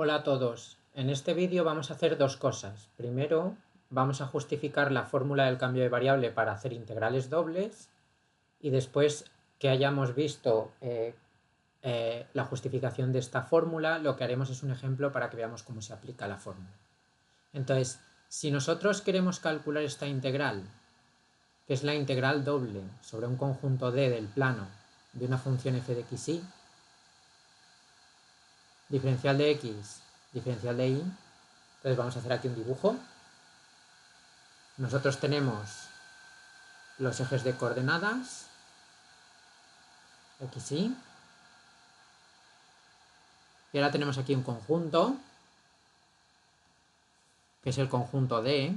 Hola a todos. En este vídeo vamos a hacer dos cosas. Primero, vamos a justificar la fórmula del cambio de variable para hacer integrales dobles y después que hayamos visto la justificación de esta fórmula, lo que haremos es un ejemplo para que veamos cómo se aplica la fórmula. Entonces, si nosotros queremos calcular esta integral, que es la integral doble sobre un conjunto D del plano de una función f de x, y, diferencial de x, diferencial de y. Entonces vamos a hacer aquí un dibujo. Nosotros tenemos los ejes de coordenadas, x, y. Y ahora tenemos aquí un conjunto, que es el conjunto D,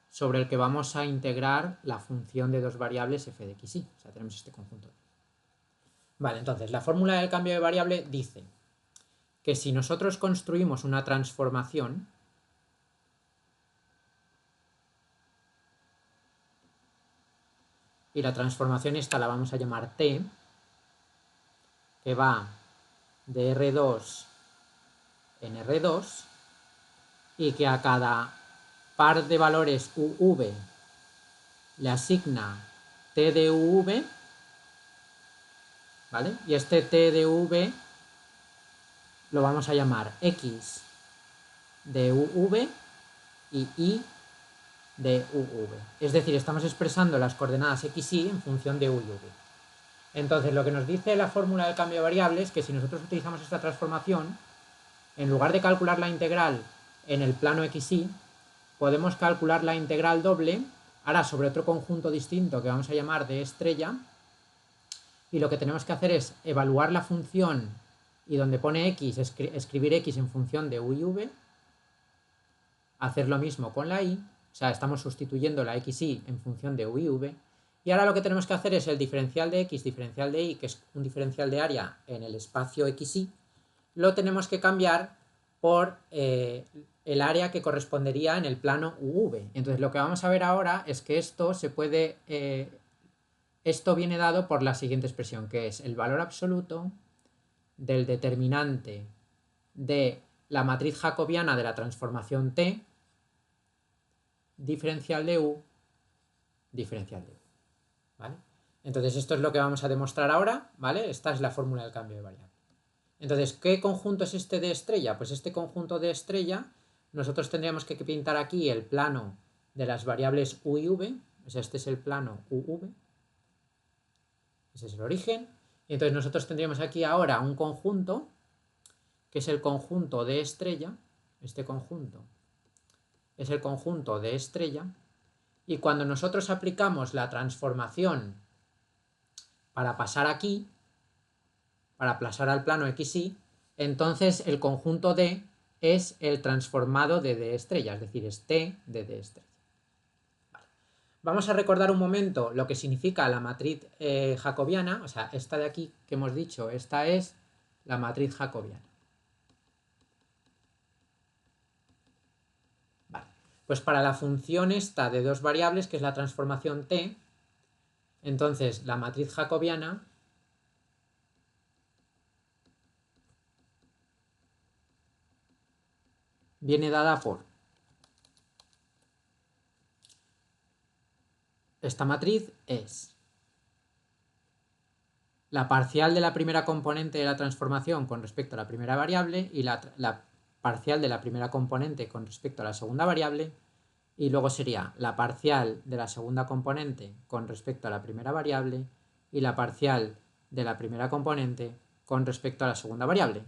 sobre el que vamos a integrar la función de dos variables f de x, y. O sea, tenemos este conjunto. Vale, entonces la fórmula del cambio de variable dice que si nosotros construimos una transformación, y la transformación esta la vamos a llamar T, que va de R2 en R2, y que a cada par de valores UV le asigna T de UV, ¿vale? Y este T de UV lo vamos a llamar X de UV y Y de UV. Es decir, estamos expresando las coordenadas X y Y en función de U y V. Entonces, lo que nos dice la fórmula del cambio de variable es que si nosotros utilizamos esta transformación, en lugar de calcular la integral en el plano XY, podemos calcular la integral doble, ahora sobre otro conjunto distinto que vamos a llamar de estrella, y lo que tenemos que hacer es evaluar la función y donde pone x, escribir x en función de u y v, hacer lo mismo con la y, o sea, estamos sustituyendo la xy en función de u y v, y ahora lo que tenemos que hacer es el diferencial de x, diferencial de y, que es un diferencial de área en el espacio xy, lo tenemos que cambiar por el área que correspondería en el plano UV. Entonces lo que vamos a ver ahora es que esto se puede... esto viene dado por la siguiente expresión, que es el valor absoluto del determinante de la matriz jacobiana de la transformación T, diferencial de U, diferencial de U. ¿Vale? Entonces esto es lo que vamos a demostrar ahora, ¿vale? Esta es la fórmula del cambio de variable. Entonces, ¿qué conjunto es este de estrella? Pues este conjunto de estrella, nosotros tendríamos que pintar aquí el plano de las variables u y v, o sea, este es el plano uv, ese es el origen, y entonces nosotros tendríamos aquí ahora un conjunto, que es el conjunto de estrella, este conjunto es el conjunto de estrella, y cuando nosotros aplicamos la transformación para pasar aquí, para pasar al plano XY, entonces el conjunto D es el transformado de D estrella, es decir, es T de D estrella. Vale. Vamos a recordar un momento lo que significa la matriz jacobiana, o sea, esta de aquí que hemos dicho, esta es la matriz jacobiana. Vale. Pues para la función esta de dos variables, que es la transformación T, entonces la matriz jacobiana viene dada por esta matriz es la parcial de la primera componente de la transformación con respecto a la primera variable y la parcial de la primera componente con respecto a la segunda variable, y luego sería la parcial de la segunda componente con respecto a la primera variable y la parcial de la primera componente con respecto a la segunda variable.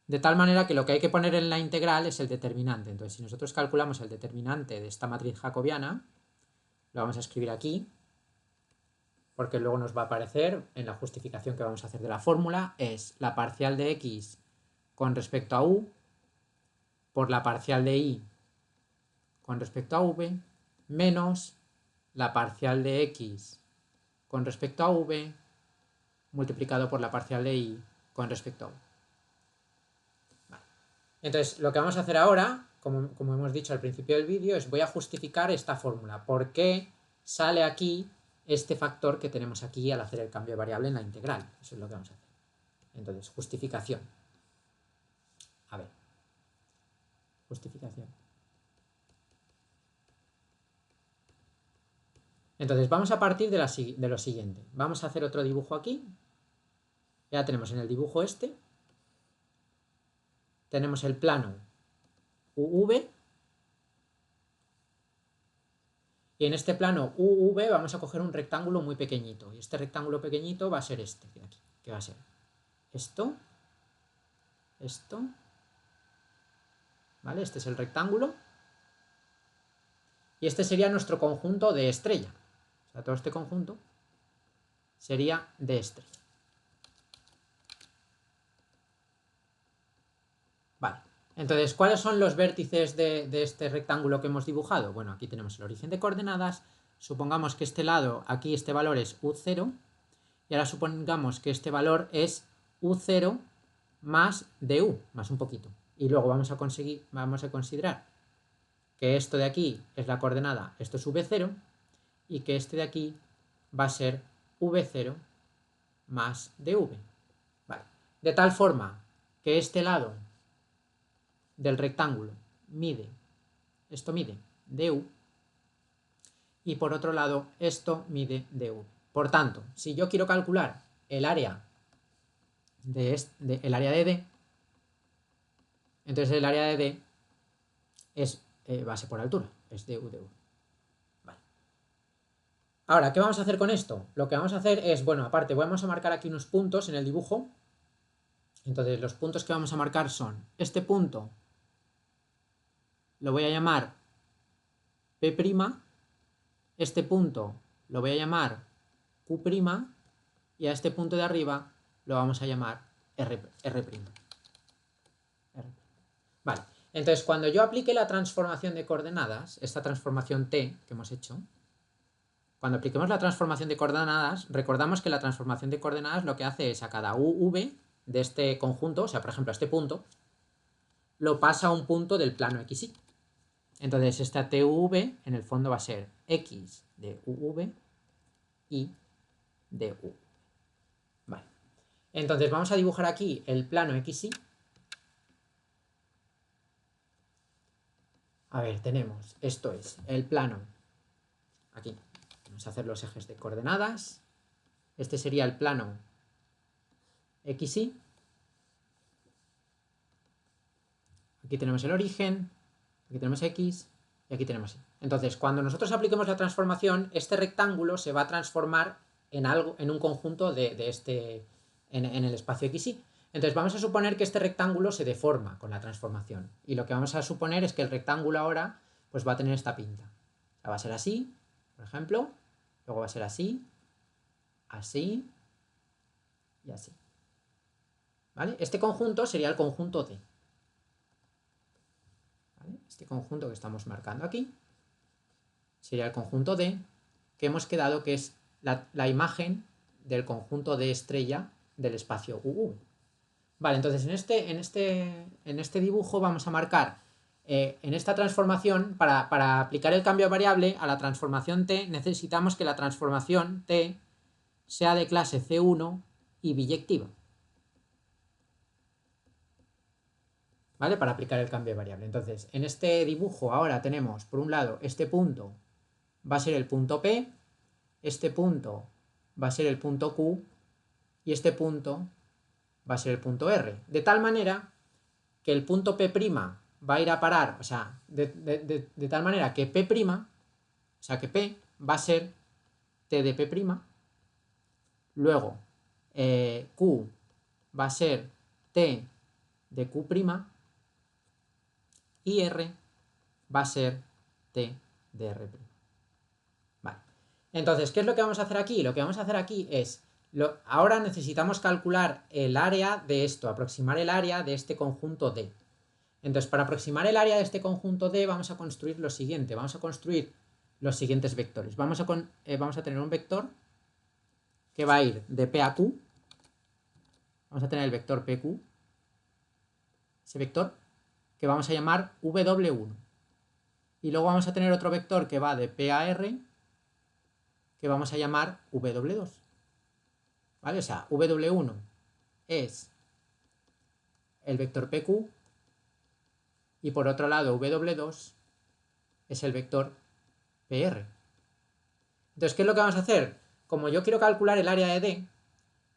De tal manera que lo que hay que poner en la integral es el determinante. Entonces, si nosotros calculamos el determinante de esta matriz jacobiana, lo vamos a escribir aquí, porque luego nos va a aparecer en la justificación que vamos a hacer de la fórmula, es la parcial de x con respecto a u por la parcial de y con respecto a v menos la parcial de x con respecto a v multiplicado por la parcial de y con respecto a u. Vale. Entonces, lo que vamos a hacer ahora, como hemos dicho al principio del vídeo, es voy a justificar esta fórmula. ¿Por qué sale aquí este factor que tenemos aquí al hacer el cambio de variable en la integral? Eso es lo que vamos a hacer. Entonces, justificación. A ver. Justificación. Entonces, vamos a partir de lo siguiente. Vamos a hacer otro dibujo aquí. Ya tenemos en el dibujo este. Tenemos el plano UV. Y en este plano UV vamos a coger un rectángulo muy pequeñito. Y este rectángulo pequeñito va a ser este de aquí. Que va a ser esto. Esto. ¿Vale? Este es el rectángulo. Y este sería nuestro conjunto de estrella. O sea, todo este conjunto sería de estrella. Vale. Entonces, ¿cuáles son los vértices de este rectángulo que hemos dibujado? Bueno, aquí tenemos el origen de coordenadas. Supongamos que este lado, aquí este valor es U0. Y ahora supongamos que este valor es U0 más DU, más un poquito. Y luego vamos a considerar que esto de aquí es la coordenada, esto es V0, y que este de aquí va a ser V0 más DV. Vale. De tal forma que este lado del rectángulo esto mide DU, y por otro lado esto mide DV. Por tanto, si yo quiero calcular el área el área de D, entonces el área de D es base por altura, es DU. Vale. Ahora, ¿qué vamos a hacer con esto? Lo que vamos a hacer es, bueno, aparte, vamos a marcar aquí unos puntos en el dibujo. Entonces, los puntos que vamos a marcar son, este punto lo voy a llamar P', este punto lo voy a llamar Q', y a este punto de arriba lo vamos a llamar R'. Vale, entonces cuando yo aplique la transformación de coordenadas, esta transformación T que hemos hecho, cuando apliquemos la transformación de coordenadas, recordamos que la transformación de coordenadas lo que hace es a cada UV de este conjunto, o sea, por ejemplo, a este punto, lo pasa a un punto del plano XY. Entonces, esta TUV en el fondo va a ser X de UV y de U. Vale. Entonces, vamos a dibujar aquí el plano XY. A ver, tenemos, esto es el plano, aquí, vamos a hacer los ejes de coordenadas, este sería el plano XY, aquí tenemos el origen, aquí tenemos X y aquí tenemos Y. Entonces, cuando nosotros apliquemos la transformación, este rectángulo se va a transformar en un conjunto en el espacio XY. Entonces vamos a suponer que este rectángulo se deforma con la transformación. Y lo que vamos a suponer es que el rectángulo ahora pues va a tener esta pinta. O sea, va a ser así, por ejemplo. Luego va a ser así, así y así. ¿Vale? Este conjunto sería el conjunto D. ¿Vale? Este conjunto que estamos marcando aquí sería el conjunto D, que hemos quedado que es la imagen del conjunto de estrella del espacio UU. Vale, entonces en este dibujo vamos a marcar, en esta transformación, para aplicar el cambio de variable a la transformación T, necesitamos que la transformación T sea de clase C1 y biyectiva. ¿Vale? Para aplicar el cambio de variable. Entonces, en este dibujo ahora tenemos, por un lado, este punto va a ser el punto P, este punto va a ser el punto Q y este punto va a ser el punto R. De tal manera que el punto P' va a ir a parar, o sea, de tal manera que P', o sea, que P va a ser T de P', luego Q va a ser T de Q', y R va a ser T de R'. Vale. Entonces, ¿qué es lo que vamos a hacer aquí? Lo que vamos a hacer aquí es, ahora necesitamos calcular el área de esto, aproximar el área de este conjunto D. Entonces, para aproximar el área de este conjunto D vamos a construir lo siguiente, vamos a construir los siguientes vectores. Vamos a tener un vector que va a ir de P a Q, vamos a tener el vector PQ, ese vector que vamos a llamar W1. Y luego vamos a tener otro vector que va de P a R, que vamos a llamar W2. ¿Vale? O sea, W1 es el vector PQ y por otro lado W2 es el vector PR. Entonces, ¿qué es lo que vamos a hacer? Como yo quiero calcular el área de D,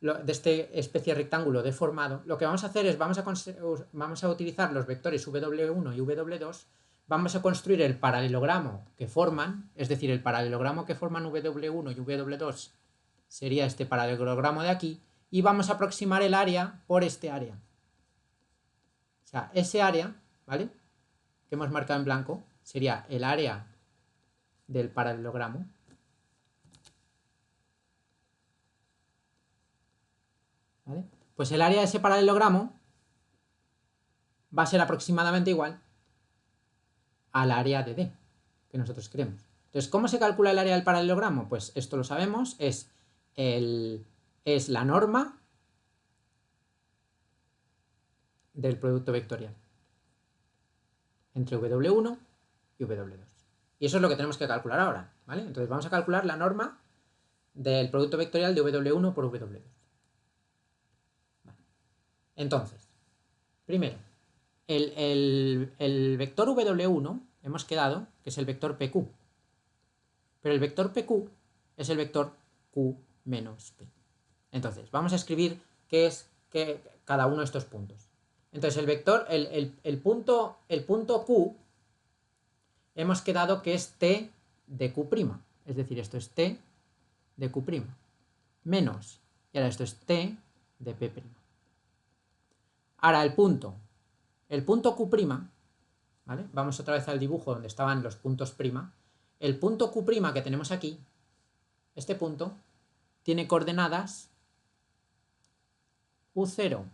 de este especie de rectángulo deformado, lo que vamos a hacer es vamos a utilizar los vectores W1 y W2, vamos a construir el paralelogramo que forman, es decir, el paralelogramo que forman W1 y W2 sería este paralelogramo de aquí, y vamos a aproximar el área por este área. O sea, ese área, ¿vale?, que hemos marcado en blanco, sería el área del paralelogramo. ¿Vale? Pues el área de ese paralelogramo va a ser aproximadamente igual al área de D que nosotros queremos. Entonces, ¿cómo se calcula el área del paralelogramo? Pues esto lo sabemos, es la norma del producto vectorial entre W1 y W2. Y eso es lo que tenemos que calcular ahora, ¿vale? Entonces vamos a calcular la norma del producto vectorial de W1 por W2. Vale. Entonces, primero, el vector W1 hemos quedado que es el vector PQ. Pero el vector PQ es el vector Q menos P. Entonces, vamos a escribir qué es cada uno de estos puntos. Entonces, el vector, el punto Q, hemos quedado que es T de Q'. Es decir, esto es T de Q'. Menos, y ahora esto es T de P'. Ahora el punto Q', ¿vale? Vamos otra vez al dibujo donde estaban los puntos prima. El punto Q' que tenemos aquí, este punto, tiene coordenadas U0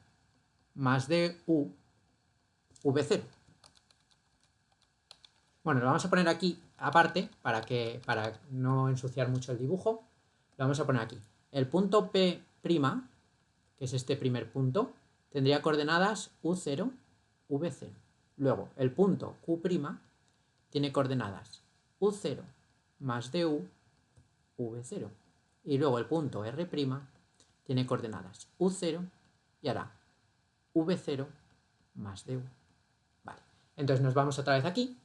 más DU V0. Bueno, lo vamos a poner aquí aparte para no ensuciar mucho el dibujo. Lo vamos a poner aquí. El punto P', que es este primer punto, tendría coordenadas U0, V0. Luego, el punto Q' tiene coordenadas U0 más DU, V0. Y luego el punto R' tiene coordenadas U0 y ahora V0 más DU. Vale. Entonces nos vamos otra vez aquí.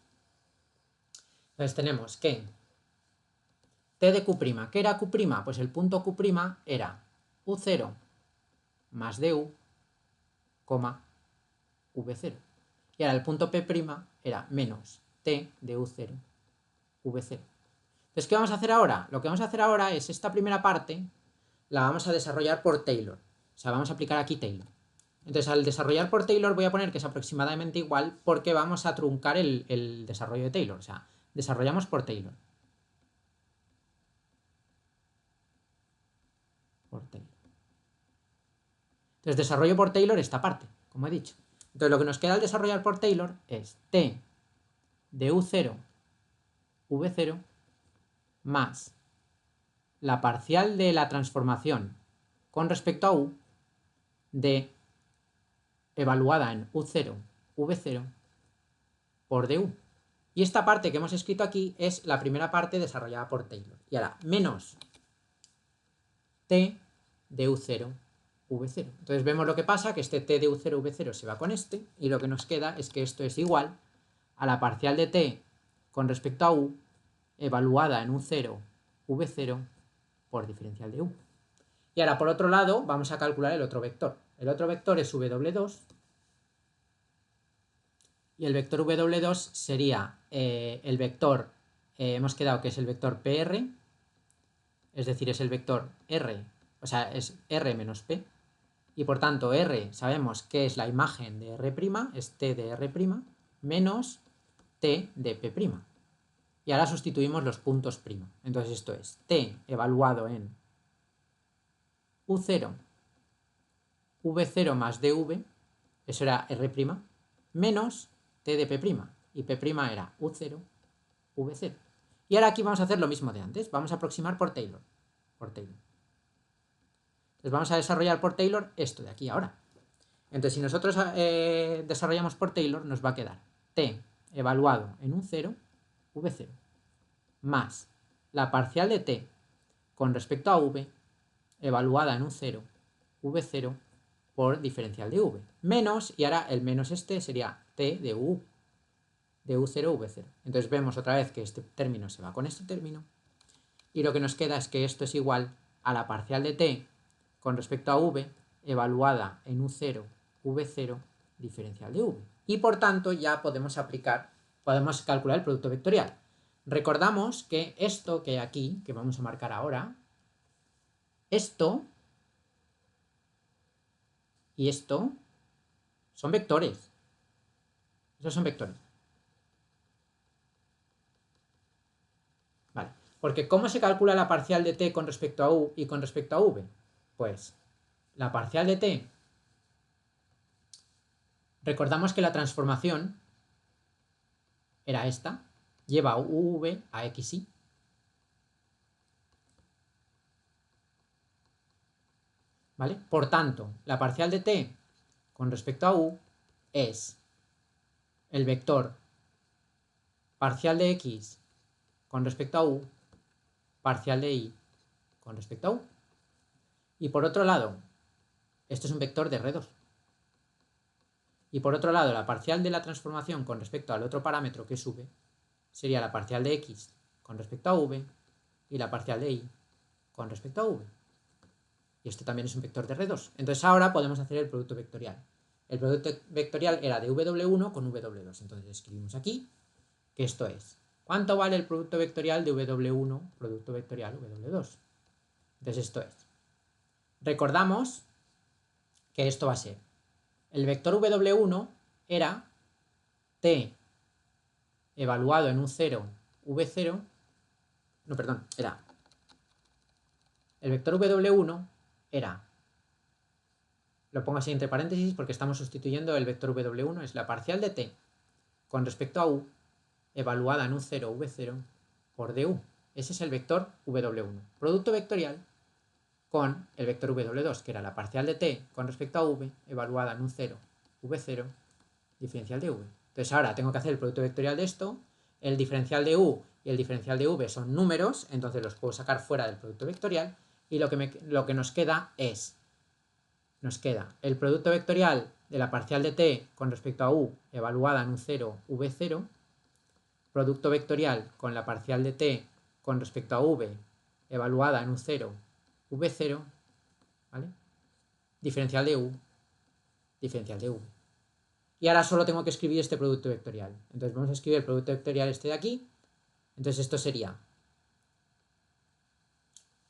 Entonces tenemos que T de Q'. ¿Qué era Q'? Pues el punto Q' era U0 más DU, V0. Y ahora el punto P' era menos T de U0, V0. Entonces, ¿qué vamos a hacer ahora? Lo que vamos a hacer ahora es esta primera parte la vamos a desarrollar por Taylor. O sea, vamos a aplicar aquí Taylor. Entonces, al desarrollar por Taylor voy a poner que es aproximadamente igual porque vamos a truncar el desarrollo de Taylor. O sea, desarrollamos por Taylor. Entonces, desarrollo por Taylor esta parte, como he dicho. Entonces, lo que nos queda al desarrollar por Taylor es T de U0, V0, más la parcial de la transformación con respecto a U de evaluada en U0, V0 por DU. Y esta parte que hemos escrito aquí es la primera parte desarrollada por Taylor. Y ahora, menos T de U0, V0. Entonces vemos lo que pasa, que este T de U0, V0 se va con este, y lo que nos queda es que esto es igual a la parcial de T con respecto a U evaluada en U0, V0 por diferencial de U. Y ahora, por otro lado, vamos a calcular el otro vector. El otro vector es W2, y el vector W2 sería el vector, hemos quedado que es el vector PR, es decir, es el vector R, o sea, es R menos P, y por tanto R sabemos que es la imagen de R', es T de R', menos T de P'. Y ahora sustituimos los puntos prima. Entonces esto es T evaluado en U0, V0 más DV, eso era R', menos T de P', y P' era U0, V0. Y ahora aquí vamos a hacer lo mismo de antes, vamos a aproximar por Taylor. Entonces vamos a desarrollar por Taylor esto de aquí ahora. Entonces si nosotros desarrollamos por Taylor nos va a quedar T evaluado en un 0, V0, más la parcial de T con respecto a V evaluada en un 0, V0 por diferencial de v. Menos, y ahora el menos este sería t de u, de u0, v0. Entonces vemos otra vez que este término se va con este término. Y lo que nos queda es que esto es igual a la parcial de t con respecto a v evaluada en u0, v0, diferencial de v. Y por tanto ya podemos calcular el producto vectorial. Recordamos que esto que hay aquí, que vamos a marcar ahora, esto y esto son vectores. Esos son vectores. Vale. Porque ¿cómo se calcula la parcial de t con respecto a u y con respecto a v? Pues la parcial de t, recordamos que la transformación era esta, lleva uv a xy. ¿Vale? Por tanto, la parcial de t con respecto a u es el vector parcial de x con respecto a u, parcial de y con respecto a u. Y por otro lado, esto es un vector de R2. Y por otro lado, la parcial de la transformación con respecto al otro parámetro que es v sería la parcial de x con respecto a v y la parcial de y con respecto a v. Y esto también es un vector de R2. Entonces ahora podemos hacer el producto vectorial. El producto vectorial era de w1 con w2. Entonces escribimos aquí que esto es. ¿Cuánto vale el producto vectorial de w1, producto vectorial w2? Entonces esto es. Recordamos que esto va a ser. El vector w1 era t evaluado en u0, v0. No, perdón, era. El vector w1 era. Lo pongo así entre paréntesis porque estamos sustituyendo el vector w1, es la parcial de t con respecto a u evaluada en u0, v0 por du. Ese es el vector w1. Producto vectorial con el vector w2, que era la parcial de t con respecto a v evaluada en u0, v0, diferencial de v. Entonces ahora tengo que hacer el producto vectorial de esto. El diferencial de u y el diferencial de v son números, entonces los puedo sacar fuera del producto vectorial. Y lo que nos queda es, el producto vectorial de la parcial de t con respecto a u evaluada en u0, v0, producto vectorial con la parcial de t con respecto a v evaluada en u0, v0, ¿vale? Diferencial de u, diferencial de v. Y ahora solo tengo que escribir este producto vectorial. Entonces vamos a escribir el producto vectorial este de aquí. Entonces esto sería,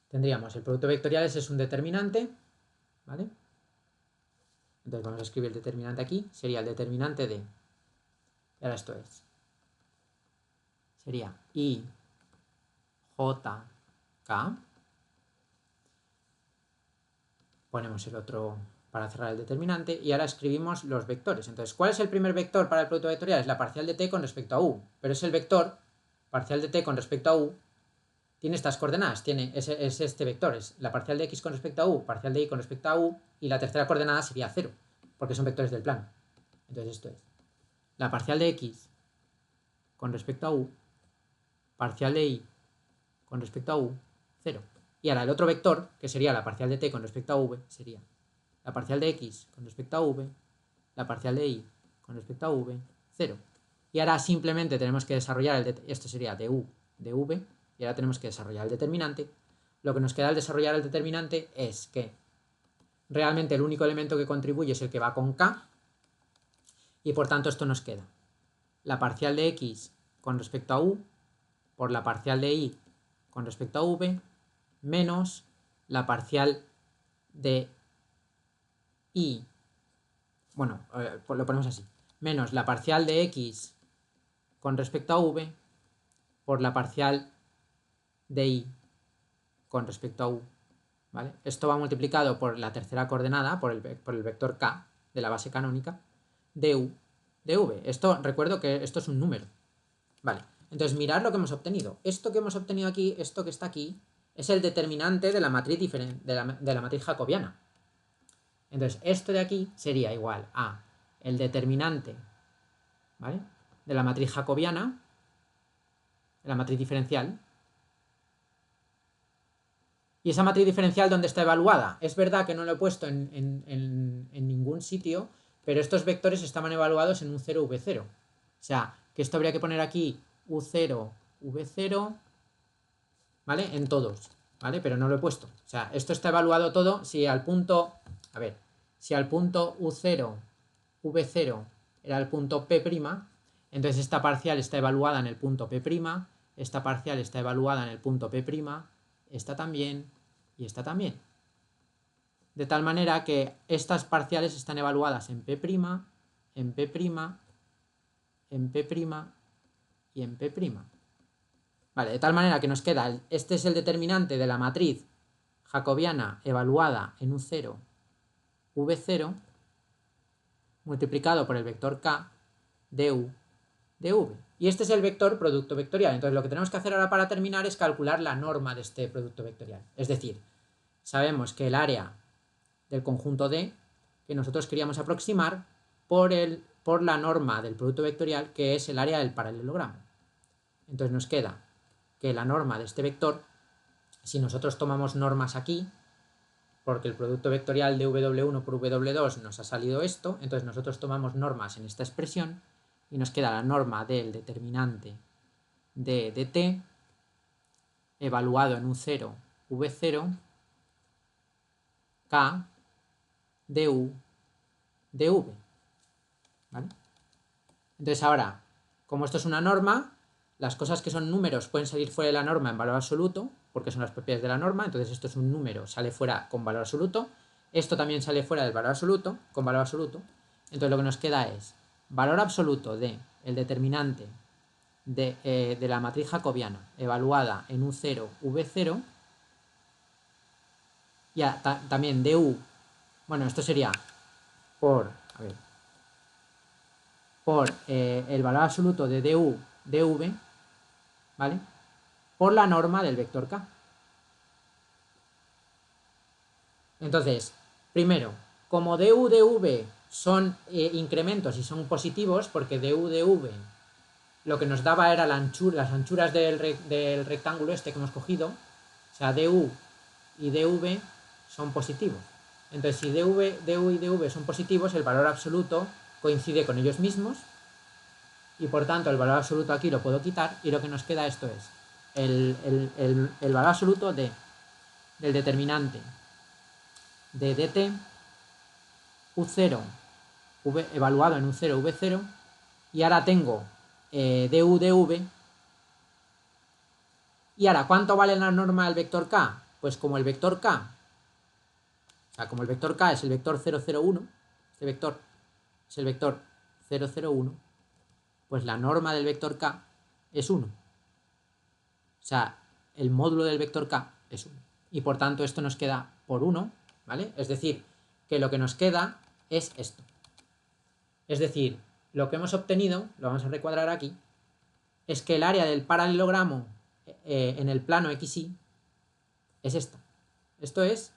tendríamos el producto vectorial, ese es un determinante, ¿vale? Entonces vamos a escribir el determinante aquí, sería el determinante de, y ahora esto es, sería i, j, k, ponemos el otro para cerrar el determinante y ahora escribimos los vectores. Entonces, ¿cuál es el primer vector para el producto vectorial? Es la parcial de t con respecto a u, pero es el vector parcial de t con respecto a u, tiene estas coordenadas, es este vector, es la parcial de x con respecto a u, parcial de y con respecto a u, y la tercera coordenada sería 0, porque son vectores del plano. Entonces esto es la parcial de x con respecto a u, parcial de y con respecto a u, 0. Y ahora el otro vector, que sería la parcial de t con respecto a v, sería la parcial de x con respecto a v, la parcial de y con respecto a v, 0. Y ahora simplemente tenemos que desarrollar esto sería de u, de v, y ahora tenemos que desarrollar el determinante. Lo que nos queda al desarrollar el determinante es que realmente el único elemento que contribuye es el que va con k, y por tanto esto nos queda la parcial de x con respecto a u por la parcial de y con respecto a v menos la parcial de y, bueno, pues lo ponemos así, menos la parcial de x con respecto a v por la parcial de y con respecto a u, ¿vale? Esto va multiplicado por la tercera coordenada, por el vector k de la base canónica, de u, de v. Esto, recuerdo que esto es un número, ¿vale? Entonces mirad lo que hemos obtenido. Esto que hemos obtenido aquí, esto que está aquí, es el determinante de la matriz de la matriz jacobiana. Entonces esto de aquí sería igual a el determinante, ¿vale?, de la matriz jacobiana, de la matriz diferencial, ¿Y esa matriz diferencial dónde está evaluada? Es verdad que no lo he puesto en ningún sitio, pero estos vectores estaban evaluados en U0, V0. O sea, que esto habría que poner aquí U0, V0, ¿vale? En todos, ¿vale? Pero no lo he puesto. O sea, esto está evaluado todo si al punto... A ver, si al punto U0, V0 era el punto P', entonces esta parcial está evaluada en el punto P', esta parcial está evaluada en el punto P', esta también y esta también. De tal manera que estas parciales están evaluadas en P', en P', en P' y en P'. Vale, de tal manera que nos queda, este es el determinante de la matriz jacobiana evaluada en U0, V0, multiplicado por el vector K de U de V. Y este es el vector producto vectorial. Entonces lo que tenemos que hacer ahora para terminar es calcular la norma de este producto vectorial. Es decir, sabemos que el área del conjunto D que nosotros queríamos aproximar por la norma del producto vectorial, que es el área del paralelogramo. Entonces nos queda que la norma de este vector, si nosotros tomamos normas aquí, porque el producto vectorial de W1 por W2 nos ha salido esto, entonces nosotros tomamos normas en esta expresión y nos queda la norma del determinante de dt evaluado en U0, V0, K, du, dv. ¿Vale? Entonces ahora, como esto es una norma, las cosas que son números pueden salir fuera de la norma en valor absoluto, porque son las propiedades de la norma, entonces esto es un número, sale fuera con valor absoluto, esto también sale fuera del valor absoluto, con valor absoluto, entonces lo que nos queda es valor absoluto de el determinante de la matriz jacobiana evaluada en U0, V0, y también du, bueno, esto sería por, a ver, por el valor absoluto de du, dv, ¿vale? Por la norma del vector K. Entonces, primero, como du, dv son incrementos y son positivos, porque du, dv lo que nos daba era las anchuras del rectángulo este que hemos cogido, o sea, du y dv son positivos. Entonces, si du y dv son positivos, el valor absoluto coincide con ellos mismos, y por tanto el valor absoluto aquí lo puedo quitar, y lo que nos queda esto es el valor absoluto del determinante de dt U0 evaluado en U0 V0, y ahora tengo du dv, y ahora ¿cuánto vale la norma del vector K? Pues como el vector K, o sea, como el vector K es el vector 001, este vector es el vector 001, pues la norma del vector K es 1. O sea, el módulo del vector K es 1. Y por tanto esto nos queda por 1, ¿vale? Es decir, que lo que nos queda es esto. Es decir, lo que hemos obtenido, lo vamos a recuadrar aquí, es que el área del paralelogramo en el plano XY es esta. Esto es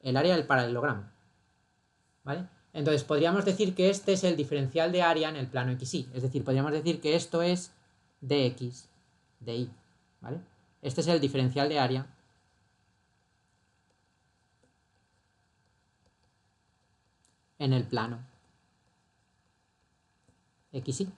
el área del paralelogramo, ¿vale? Entonces podríamos decir que este es el diferencial de área en el plano XY. Es decir, podríamos decir que esto es dx, dy, ¿vale? Este es el diferencial de área en el plano XY.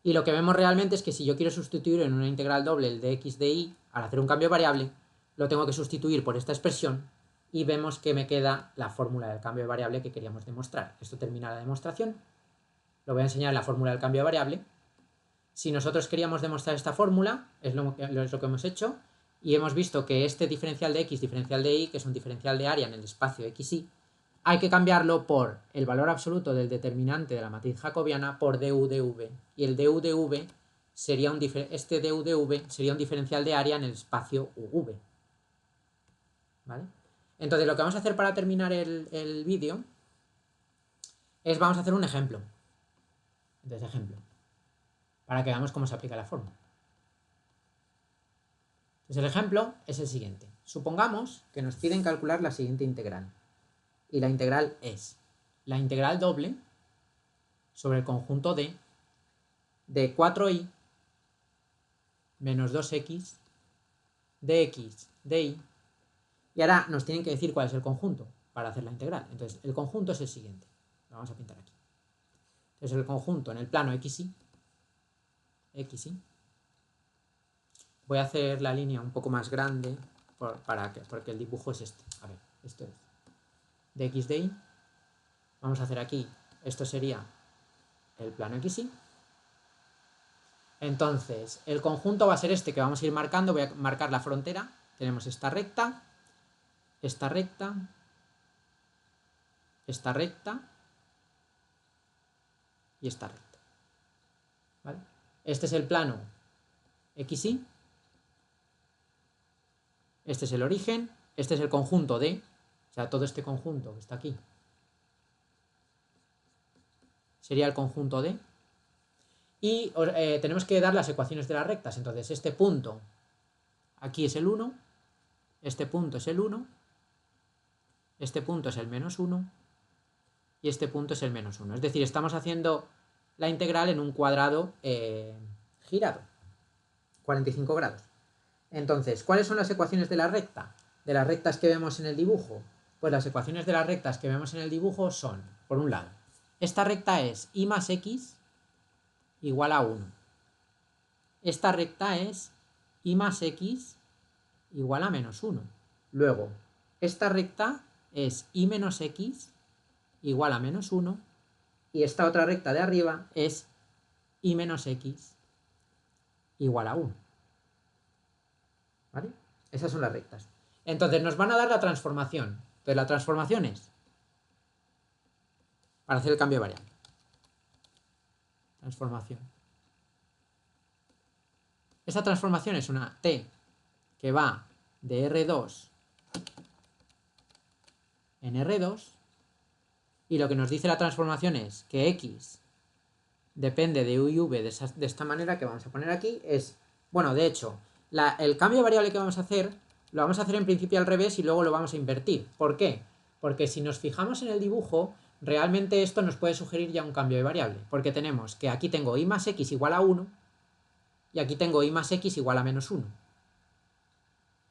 Y lo que vemos realmente es que si yo quiero sustituir en una integral doble el dx dy, al hacer un cambio de variable, lo tengo que sustituir por esta expresión, y vemos que me queda la fórmula del cambio de variable que queríamos demostrar. Esto termina la demostración. Lo voy a enseñar en la fórmula del cambio de variable. Si nosotros queríamos demostrar esta fórmula, es lo que hemos hecho, y hemos visto que este diferencial de x, diferencial de y, que es un diferencial de área en el espacio xy, hay que cambiarlo por el valor absoluto del determinante de la matriz jacobiana por du dv. Y el du dv sería un diferencial de área en el espacio uv. ¿Vale? Entonces lo que vamos a hacer para terminar el vídeo es vamos a hacer un ejemplo. Entonces, ejemplo. Para que veamos cómo se aplica la fórmula. Entonces el ejemplo es el siguiente. Supongamos que nos piden calcular la siguiente integral. Y la integral es la integral doble sobre el conjunto D de 4i menos 2x dx dy Y ahora nos tienen que decir cuál es el conjunto para hacer la integral. Entonces, el conjunto es el siguiente. Lo vamos a pintar aquí. Entonces, el conjunto en el plano XY. Voy a hacer la línea un poco más grande porque el dibujo es este. A ver, esto es de X de Y. Vamos a hacer aquí, esto sería el plano XY. Entonces, el conjunto va a ser este que vamos a ir marcando. Voy a marcar la frontera. Tenemos esta recta, esta recta, esta recta y esta recta. ¿Vale? Este es el plano XY. Este es el origen. Este es el conjunto de, o sea, todo este conjunto que está aquí sería el conjunto de. Y tenemos que dar las ecuaciones de las rectas. Entonces, este punto aquí es el 1, este punto es el 1, este punto es el menos 1 y este punto es el menos 1. Es decir, estamos haciendo la integral en un cuadrado girado, 45 grados. Entonces, ¿cuáles son las ecuaciones de la recta? De las rectas que vemos en el dibujo. Pues las ecuaciones de las rectas que vemos en el dibujo son, por un lado, esta recta es y más x igual a 1. Esta recta es y más x igual a menos 1. Luego, esta recta es y menos x igual a menos 1. Y esta otra recta de arriba es y menos x igual a 1. ¿Vale? Esas son las rectas. Entonces nos van a dar la transformación. Entonces la transformación es para hacer el cambio de variable. Transformación. Esta transformación es una t que va de R2 en R2 y lo que nos dice la transformación es que x depende de u y v de esta manera que vamos a poner aquí. Es, bueno, de hecho, el cambio de variable que vamos a hacer lo vamos a hacer en principio al revés y luego lo vamos a invertir. ¿Por qué? Porque si nos fijamos en el dibujo, realmente esto nos puede sugerir ya un cambio de variable, porque tenemos que aquí tengo y más x igual a 1 y aquí tengo y más x igual a menos 1.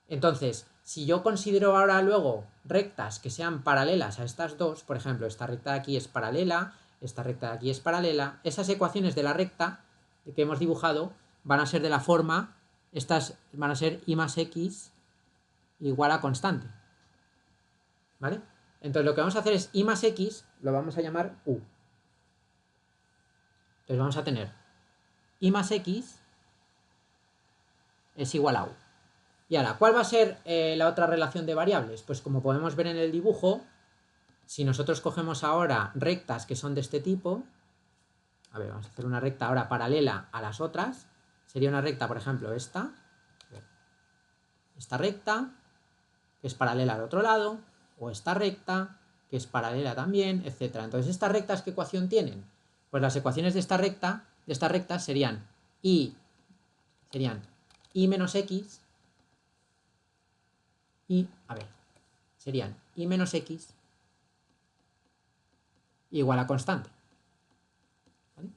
Entonces, si yo considero ahora luego rectas que sean paralelas a estas dos, por ejemplo, esta recta de aquí es paralela, esta recta de aquí es paralela, esas ecuaciones de la recta que hemos dibujado van a ser de la forma, estas van a ser y más x igual a constante. ¿Vale? Entonces lo que vamos a hacer es y más x, lo vamos a llamar u. Entonces vamos a tener y más x es igual a u. Y ahora, ¿cuál va a ser la otra relación de variables? Pues como podemos ver en el dibujo, si nosotros cogemos ahora rectas que son de este tipo, a ver, vamos a hacer una recta ahora paralela a las otras, sería una recta, por ejemplo, esta recta, que es paralela al otro lado, o esta recta, que es paralela también, etc. Entonces, ¿estas rectas qué ecuación tienen? Pues las ecuaciones de esta recta serían y menos x, y, a ver, serían y menos x igual a constante. ¿Vale?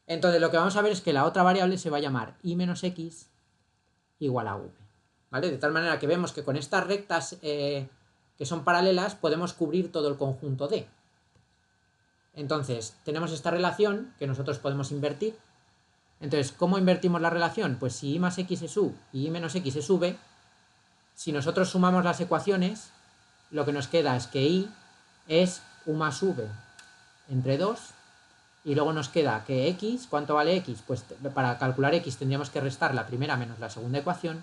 Entonces lo que vamos a ver es que la otra variable se va a llamar y menos x igual a v. ¿Vale? De tal manera que vemos que con estas rectas que son paralelas podemos cubrir todo el conjunto D. Entonces tenemos esta relación que nosotros podemos invertir. Entonces, ¿cómo invertimos la relación? Pues si y más x es u y y menos x es v, si nosotros sumamos las ecuaciones, lo que nos queda es que y es u más v entre 2, y luego nos queda que x, ¿cuánto vale x? Pues para calcular x tendríamos que restar la primera menos la segunda ecuación,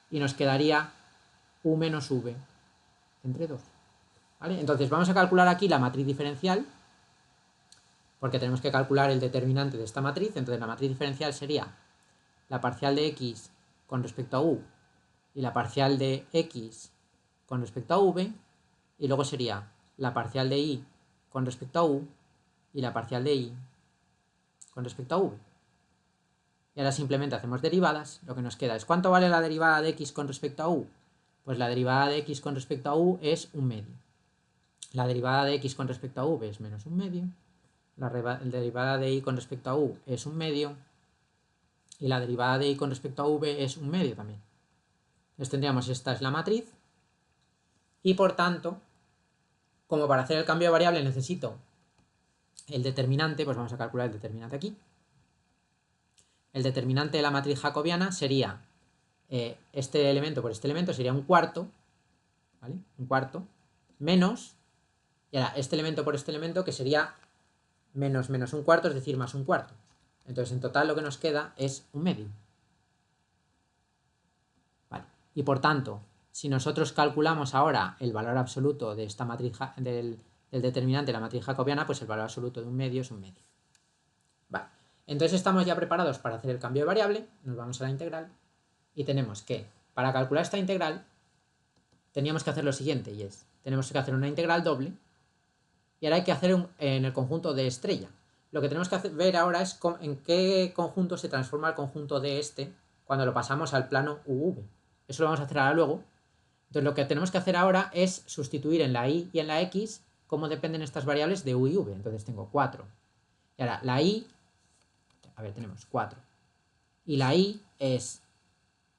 y nos quedaría u menos v entre 2. ¿Vale? Entonces vamos a calcular aquí la matriz diferencial, porque tenemos que calcular el determinante de esta matriz. Entonces la matriz diferencial sería la parcial de x con respecto a u y la parcial de x con respecto a v, y luego sería la parcial de y con respecto a u y la parcial de y con respecto a v. Y ahora simplemente hacemos derivadas. Lo que nos queda es ¿cuánto vale la derivada de x con respecto a u? Pues la derivada de x con respecto a u es un medio. La derivada de x con respecto a v es menos un medio. La derivada de y con respecto a u es un medio. Y la derivada de y con respecto a v es un medio también. Entonces tendríamos, esta es la matriz, Y por tanto, como para hacer el cambio de variable necesito el determinante, pues vamos a calcular el determinante aquí. El determinante de la matriz jacobiana sería este elemento por este elemento, sería un cuarto, ¿vale? Un cuarto, menos, y ahora este elemento por este elemento, que sería menos menos un cuarto, es decir, más un cuarto. Entonces, en total lo que nos queda es un medio. Vale. Y por tanto, si nosotros calculamos ahora el valor absoluto de esta matriz del determinante de la matriz jacobiana, pues el valor absoluto de un medio es un medio. Vale. Entonces estamos ya preparados para hacer el cambio de variable. Nos vamos a la integral y tenemos que, para calcular esta integral, teníamos que hacer lo siguiente, y es, tenemos que hacer una integral doble, y ahora hay que hacer en el conjunto de estrella. Lo que tenemos que ver ahora es en qué conjunto se transforma el conjunto de este cuando lo pasamos al plano UV. Eso lo vamos a hacer ahora luego. Entonces lo que tenemos que hacer ahora es sustituir en la y y en la x cómo dependen estas variables de u y v. Entonces tengo 4. Y ahora la y, a ver, tenemos 4. Y la y es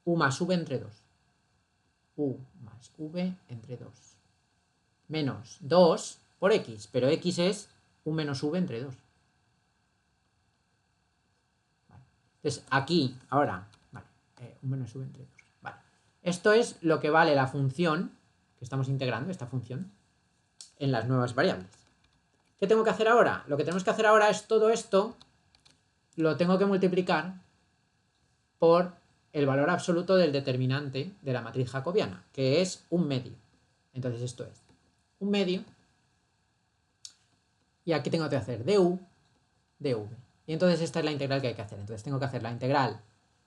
u más v entre 2. U más v entre 2. Menos 2 por x, pero x es u menos v entre 2. Vale. Entonces aquí, ahora, vale, u menos v entre 2. Vale. Esto es lo que vale la función que estamos integrando, esta función, en las nuevas variables. ¿Qué tengo que hacer ahora? Lo que tenemos que hacer ahora es todo esto, lo tengo que multiplicar por el valor absoluto del determinante de la matriz jacobiana, que es un medio. Entonces esto es un medio, y aquí tengo que hacer du, dv. Y entonces esta es la integral que hay que hacer. Entonces tengo que hacer la integral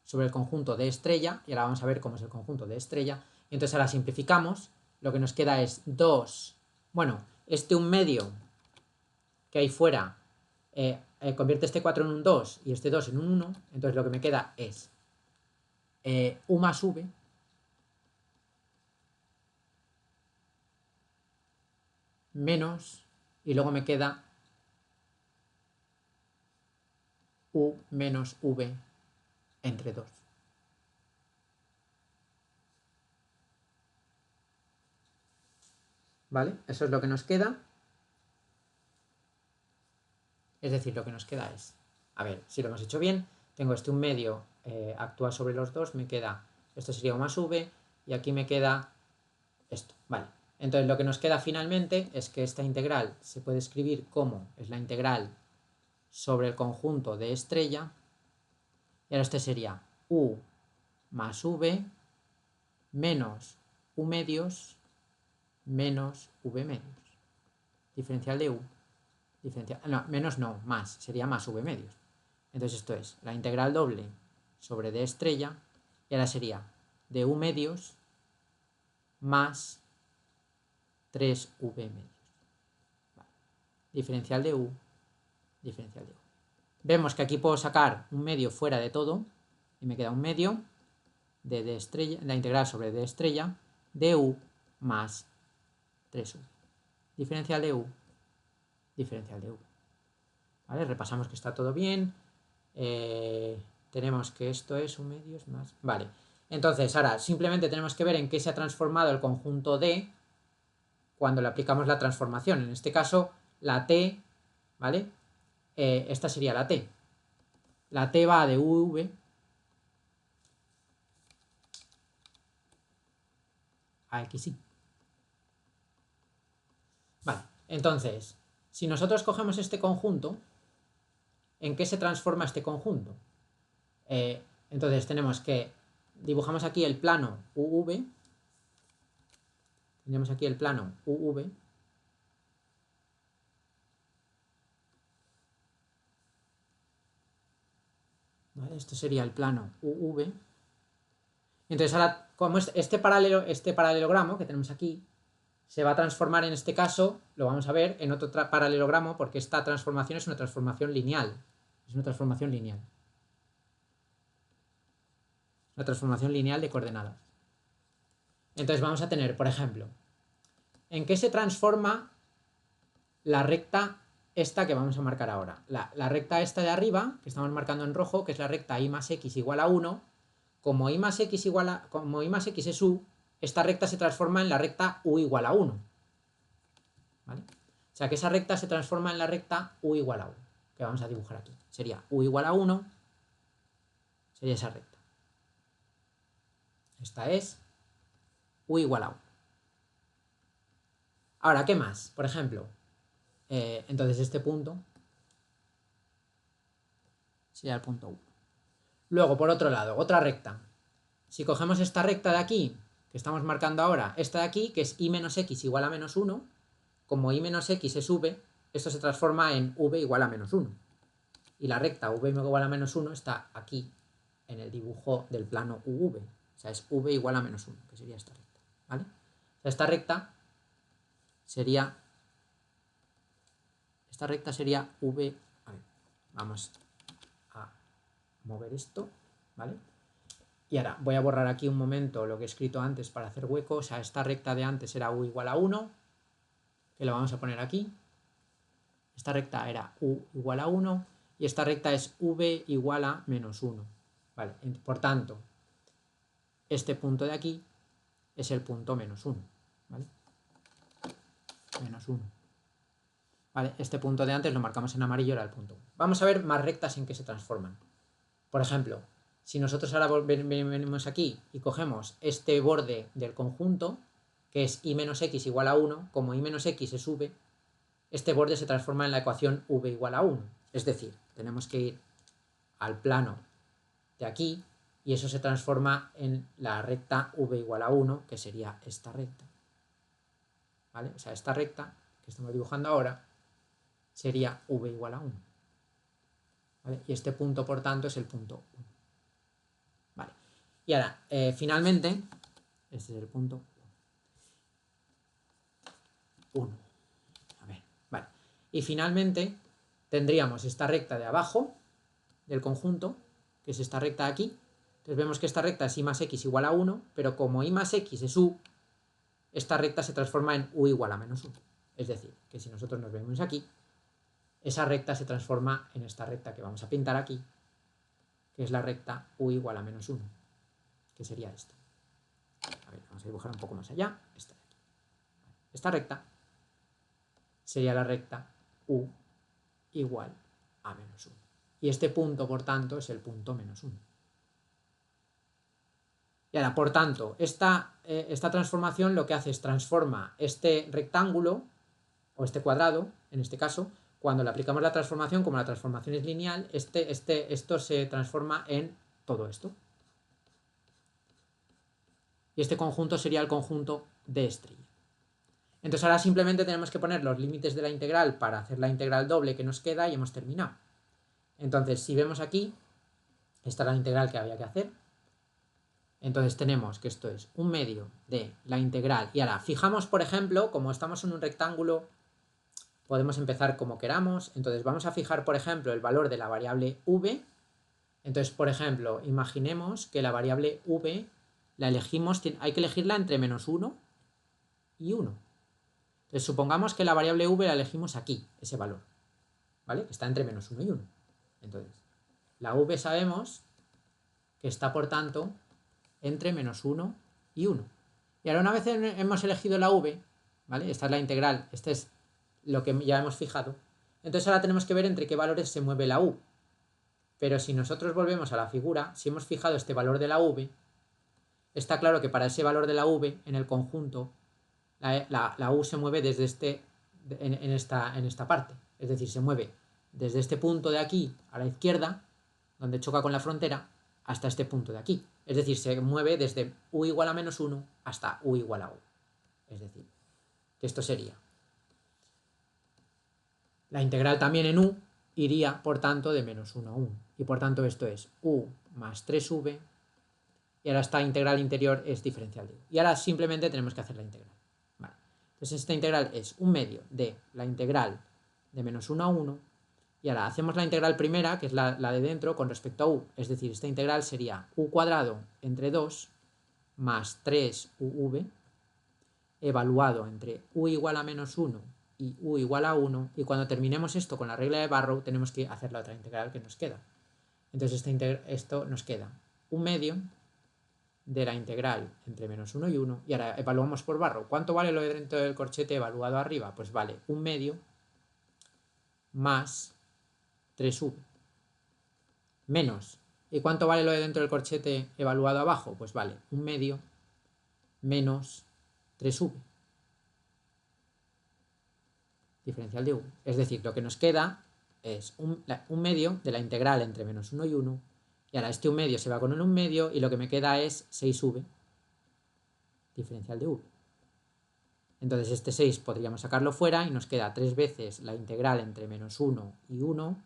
sobre el conjunto de estrella, y ahora vamos a ver cómo es el conjunto de estrella, y entonces ahora simplificamos, lo que nos queda es 2, bueno, este un medio que hay fuera convierte este 4 en un 2 y este 2 en un 1, entonces lo que me queda es u más v menos, y luego me queda u menos v entre 2. ¿Vale? Eso es lo que nos queda. Es decir, lo que nos queda es, a ver, si lo hemos hecho bien, tengo este un medio, actúa sobre los dos, me queda, esto sería u más v, y aquí me queda esto, ¿vale? Entonces lo que nos queda finalmente es que esta integral se puede escribir como es la integral sobre el conjunto de estrella, y ahora este sería u más v menos u medios menos v medios, diferencial de u, diferencial, no, menos no, más, sería más v medios. Entonces esto es la integral doble sobre d estrella, y ahora sería de u medios más 3v medios. Vale. Diferencial de u, diferencial de u. Vemos que aquí puedo sacar un medio fuera de todo, y me queda un medio de d estrella, la integral sobre d estrella, de u más 3u. Diferencial de u, diferencial de u. ¿Vale? Repasamos que está todo bien. Tenemos que esto es un medios más... Vale. Entonces, ahora simplemente tenemos que ver en qué se ha transformado el conjunto D cuando le aplicamos la transformación. En este caso, la T, ¿vale? Esta sería la T. La T va de UV a XY. Vale, entonces, si nosotros cogemos este conjunto, ¿en qué se transforma este conjunto? Entonces tenemos que dibujamos aquí el plano UV. Tenemos aquí el plano UV. ¿Vale? Esto sería el plano UV. Entonces ahora, como este paralelogramo que tenemos aquí se va a transformar en este caso, lo vamos a ver, en otro paralelogramo, porque esta transformación es una transformación lineal. Es una transformación lineal. Una transformación lineal de coordenadas. Entonces vamos a tener, por ejemplo, ¿en qué se transforma la recta esta que vamos a marcar ahora? La recta esta de arriba, que estamos marcando en rojo, que es la recta y más x igual a 1, como y más x es u, esta recta se transforma en la recta u igual a 1. ¿Vale? O sea que esa recta se transforma en la recta u igual a 1, que vamos a dibujar aquí. Sería u igual a 1, sería esa recta. Esta es u igual a 1. Ahora, ¿qué más? Por ejemplo, entonces este punto sería el punto 1. Luego, por otro lado, otra recta. Si cogemos esta recta de aquí, que estamos marcando ahora, esta de aquí, que es y menos x igual a menos 1, como y menos x es v, esto se transforma en v igual a menos 1. Y la recta v igual a menos 1 está aquí, en el dibujo del plano uv. O sea, es v igual a menos 1, que sería esta recta. ¿Vale? O sea, esta recta sería v. A ver, vamos a mover esto, ¿vale? Y ahora voy a borrar aquí un momento lo que he escrito antes para hacer hueco. O sea, esta recta de antes era u igual a 1, que lo vamos a poner aquí. Esta recta era u igual a 1 y esta recta es v igual a menos 1. ¿Vale? Por tanto, este punto de aquí es el punto menos 1. ¿Vale? Menos 1. ¿Vale? Este punto de antes lo marcamos en amarillo, era el punto 1. Vamos a ver más rectas en que se transforman. Por ejemplo, si nosotros ahora venimos aquí y cogemos este borde del conjunto, que es y menos x igual a 1, como y menos x es v, este borde se transforma en la ecuación v igual a 1. Es decir, tenemos que ir al plano de aquí y eso se transforma en la recta v igual a 1, que sería esta recta. ¿Vale? O sea, esta recta que estamos dibujando ahora sería v igual a 1. ¿Vale? Y este punto, por tanto, es el punto 1. Vale. Y ahora, finalmente, este es el punto 1. A ver, vale. Y finalmente tendríamos esta recta de abajo del conjunto, que es esta recta de aquí. Entonces vemos que esta recta es y más x igual a 1, pero como y más x es u, esta recta se transforma en u igual a menos 1. Es decir, que si nosotros nos vemos aquí, esa recta se transforma en esta recta que vamos a pintar aquí, que es la recta u igual a menos 1, que sería esta. A ver, vamos a dibujar un poco más allá. Esta de aquí. Esta recta sería la recta u igual a menos 1. Y este punto, por tanto, es el punto menos 1. Y ahora, por tanto, esta transformación lo que hace es transforma este rectángulo, o este cuadrado, en este caso, cuando le aplicamos la transformación, como la transformación es lineal, esto se transforma en todo esto. Y este conjunto sería el conjunto de estrella. Entonces ahora simplemente tenemos que poner los límites de la integral para hacer la integral doble que nos queda y hemos terminado. Entonces, si vemos aquí, esta es la integral que había que hacer. Entonces tenemos que esto es un medio de la integral. Y ahora, fijamos, por ejemplo, como estamos en un rectángulo, podemos empezar como queramos. Entonces vamos a fijar, por ejemplo, el valor de la variable v. Entonces, por ejemplo, imaginemos que la variable v la elegimos, hay que elegirla entre menos 1 y 1. Entonces, supongamos que la variable v la elegimos aquí, ese valor, ¿vale? Que está entre menos 1 y 1. Entonces, la v sabemos que está, por tanto, entre menos 1 y 1. Y ahora, una vez hemos elegido la v, ¿vale? Esta es la integral, este es lo que ya hemos fijado. Entonces, ahora tenemos que ver entre qué valores se mueve la u. Pero si nosotros volvemos a la figura, si hemos fijado este valor de la v, está claro que para ese valor de la v, en el conjunto, la u se mueve desde en esta parte. Es decir, se mueve desde este punto de aquí a la izquierda, donde choca con la frontera, hasta este punto de aquí. Es decir, se mueve desde u igual a menos 1 hasta u igual a u. Es decir, que esto sería. La integral también en u iría, por tanto, de menos 1 a 1. Y por tanto esto es u más 3v. Y ahora esta integral interior es diferencial de u. Y ahora simplemente tenemos que hacer la integral. Vale. Entonces esta integral es un medio de la integral de menos 1 a 1. Y ahora hacemos la integral primera, que es la de dentro, con respecto a u. Es decir, esta integral sería u cuadrado entre 2 más 3uv evaluado entre u igual a menos 1 y u igual a 1. Y cuando terminemos esto con la regla de Barrow, tenemos que hacer la otra integral que nos queda. Entonces esto nos queda un medio de la integral entre menos 1 y 1. Y ahora evaluamos por barro. ¿Cuánto vale lo de dentro del corchete evaluado arriba? Pues vale 1/2 más 3v. Menos. ¿Y cuánto vale lo de dentro del corchete evaluado abajo? Pues vale 1/2 menos 3v. Diferencial de v. Es decir, lo que nos queda es 1/2 de la integral entre menos 1 y 1. Y ahora este 1/2 se va con el 1/2 y lo que me queda es 6v. Diferencial de v. Entonces este 6 podríamos sacarlo fuera y nos queda 3 veces la integral entre menos 1 y 1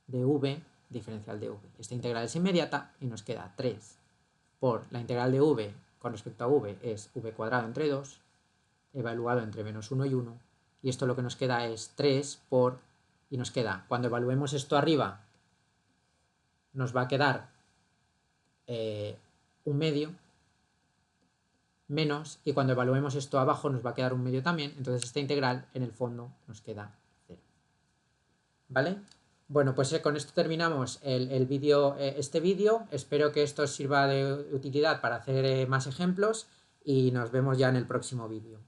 de v diferencial de v. Esta integral es inmediata y nos queda 3 por la integral de v con respecto a v es v cuadrado entre 2, evaluado entre menos 1 y 1. Y esto lo que nos queda es 3 por... y nos queda, cuando evaluemos esto arriba, nos va a quedar 1/2 menos, y cuando evaluemos esto abajo nos va a quedar 1/2 también, entonces esta integral en el fondo nos queda 0. ¿Vale? Bueno, pues con esto terminamos este vídeo. Espero que esto os sirva de utilidad para hacer más ejemplos y nos vemos ya en el próximo vídeo.